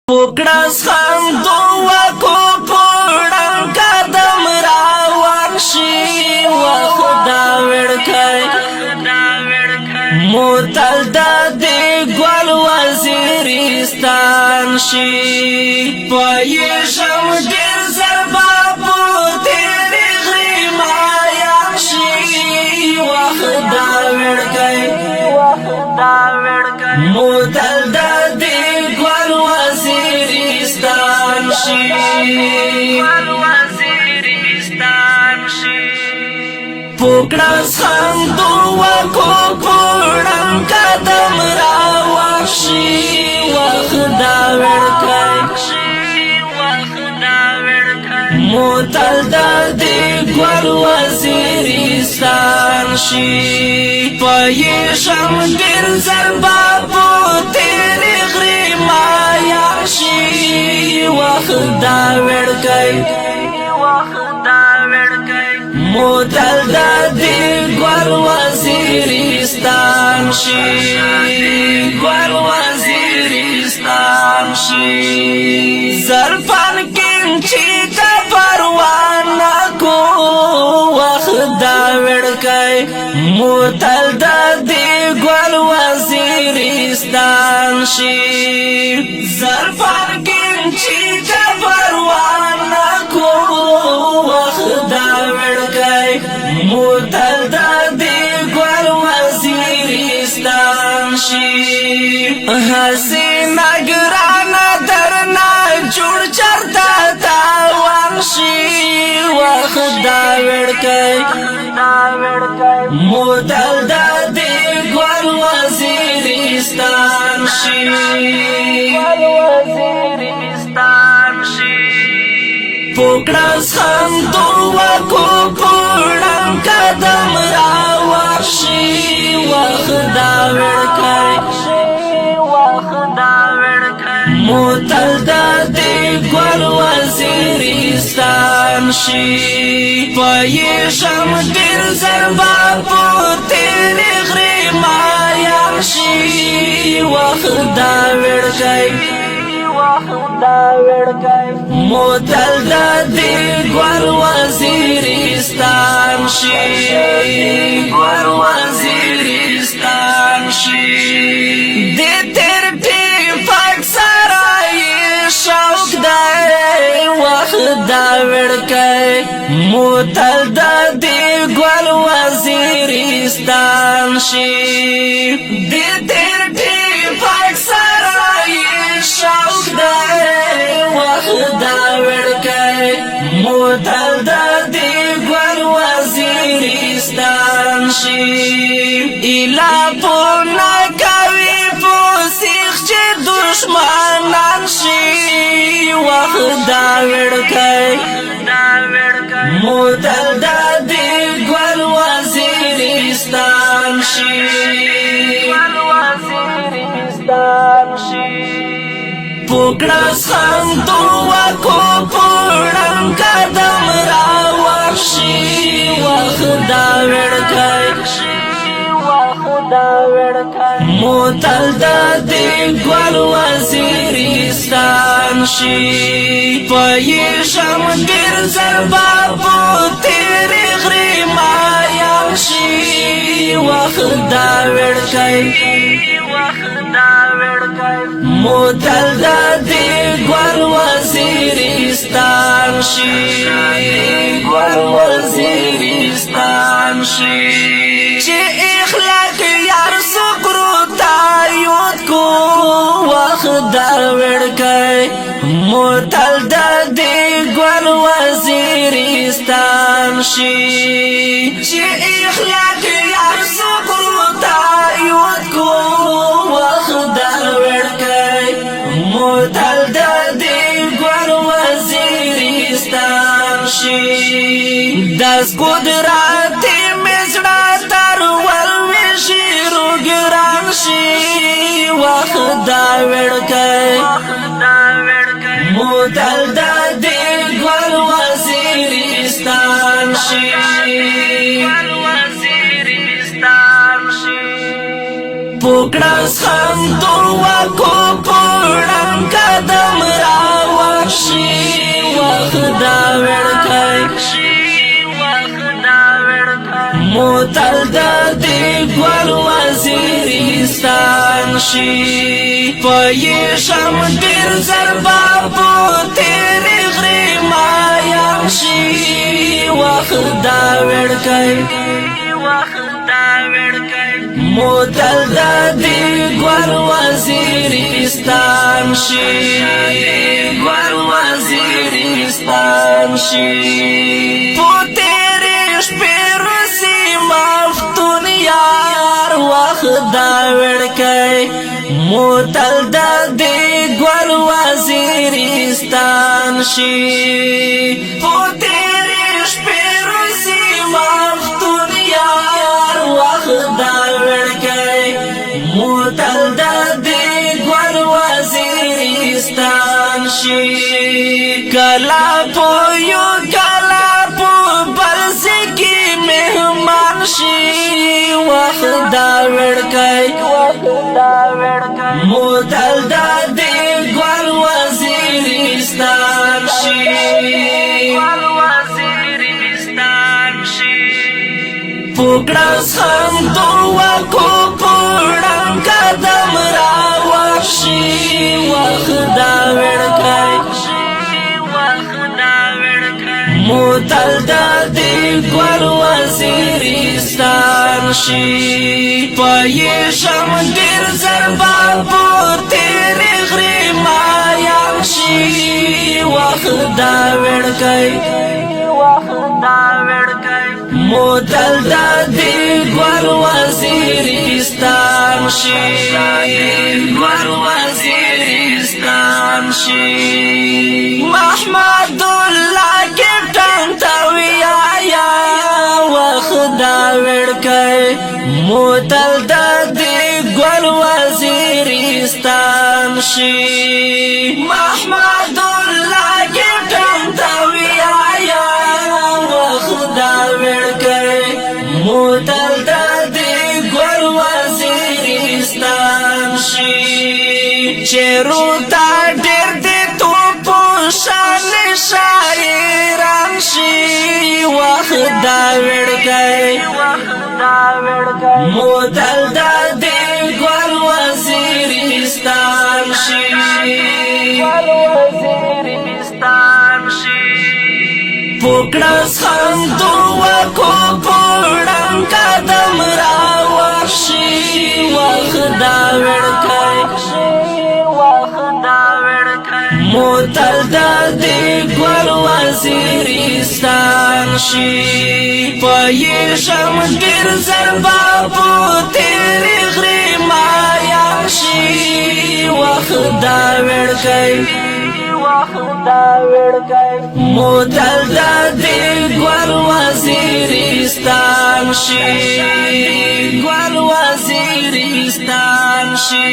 پوکړس خان دوه کو پوړم قدم راوان شي وخت دا وړکای موتل د دې ګل وزیرستان شي پایشم ډیر زربابو تیرې غریمایا شي وخت دا وړکای موتل د پوکړس خان دوه کو پوړم قدم راوان شي وخت دا وړکای موتل د دې ګل وزیرستان شي پایشم ډیر زربابو تیرې غریمایا شي وخت دا وړکای موتل د دې ګل وزیرستان شي ګل وزیرستان شي زرفان کینچی کا پروان کو وخت دا وړکای موتل د دې ګل وزیرستان شي زرفان کینچی کا پروان کو وخت دا موتل د دې ګل وزیرستان شي حسینه ګرانه درنه جوړ چرته تاوان شي وخت دا وړکای موتل د دې ګل وزیرستان شي پوکړس خان دوه کو پوړم قدم راوان شي وخت دا وړکای موتل د دې ګل وزیرستان شي پایشم ډیر زربابو تیرې غریمایا شي وخت دا وړکای موتل د دې ګل وزیرستان شي ګل وزیرستان شي د تیر ټیپک سرای شوق دی وخت دا وړکای موتل د دې ګل وزیرستان شي د تیر ټیپک سرای شوق دی وخت دا وړکای موتل د دې ګل وزیرستان شي الا پونا کوي پوسیخ چې دشمنان شي وخت دا وړکای موتل د دې ګل وزیرستان شي پوکړس خان دوه کو پوړم قدم راوان شي وخت دا وړکای موتل د دې ګل وزیرستان شي پایشم ډیر زربابو تیرې غریمایا شي وخت دا وړکای موتل د دې ګل وزیرستان شي ګل وزیرستان شي چې اخلاق یار سکرو تایید کو وخت دا وړکای موتل د دې ګل وزیرستان شي چې اخلاق یار سکرو تایید کو وخت دا وړکای موتل د دې ګل وزیرستان شي داس قدرت مزړه تر ولوشي روګران شي وخت دا وړکای موتل د دې ګل وزیرستان شي پوکړس خان دوه کو پوړم قدم دې ګل وزیرستان شي پوهیږم ډېر زر به په تېرې غرې مایم شي وخت دا وړکی موتل دا دی ګور وزیرستان شي ګور وزیرستان شي په تیرې شپې روسي مفتون یار وخت دا وړکی موتل دا دی ګور وزیرستان شي په تیرې شپې روسي مفتون یار وخت دا موتل دا دی ګور وزیرستان شي کلا پو یو کلا پو بلسی کی مهمان شي وخت دا وړکی موتل دا دی ګور وزیرستان شي پوکړه هم دوا کو پړم قدم را وښي وخت دا وړکی موتل دا دی ګور وزیرستان شي پوهیږم ډېر زر به په تېرې غرې مایم شي وخت دا وړکی موتل دا دی ګور وزیرستان شي ګور وزیرستان شي محمد الله کپټن ته ویایا وخت دا وړکی موتل دا دی ګور وزیرستان شي محمد الله کپټن ته ویایا موتل دا دی ګور وزیرستان شي چیرو تا ډېر دی تو په شان شاعران شي وخت دا وړکی موتل دا دی ګور وزیرستان شي پوکړه هم دوا کو پړم قدم را وښي وخت دا وړکی موتل دا دی ګور وزیرستان شي پوهیږم ډېر زر به په تېرې غرې مایم شي وخت دا وړکی موتل دا دی ګور وزیرستان شي ګور وزیرستان شي